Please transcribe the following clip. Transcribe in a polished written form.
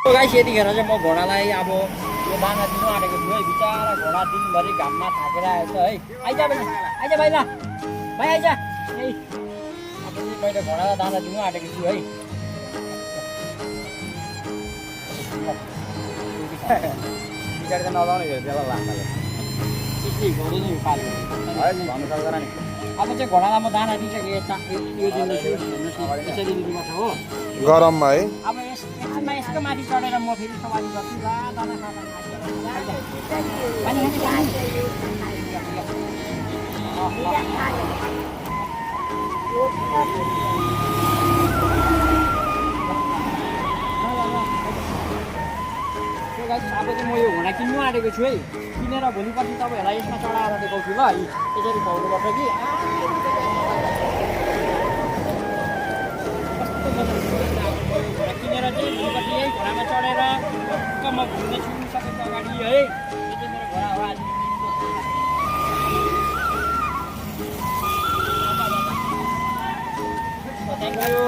Guys यतिखेर चाहिँ म घोडालाई अब यो दाना दिनु आँटेको छु है। बिचरा घोडा दिनभरि घाममा थाकेर आएछ है। आइज भाइ, आइज भाइ, ल भाइ आइज। ए अब चाहिँ मैले घोडालाई दाना दिनु आँटेको छु है। पछाडि त नजाउने भयो बेला लाग्नाले त्यति घोडे नै पाल्नु है भन्नु सक्दैन नि। अब चाहिँ घोडालाई म दाना दिइसकेँ यो दिँदैछु हेर्नुहोस् यसरी दिनुपर्छ हो गरममा है। अब यसमा यसको माथि चढेर म फेरि सवारी गर्छु ला दाना खाँदा अब चाहिँ म यो घोडा किन्नु आँटेको छु है। किनेर भोलिपर्सि तपाईँहरूलाई यसमा चढाएर देखाउँछु ल। यसरी खुवाउनुपर्छ कि घोडा किनेर चाहिँ भोलिपर्सि यही घोडामा चढेर म घुम्नेछु सबैको अगाडि है। यो चाहिँ मेरो घोडा हो आज। Thank you.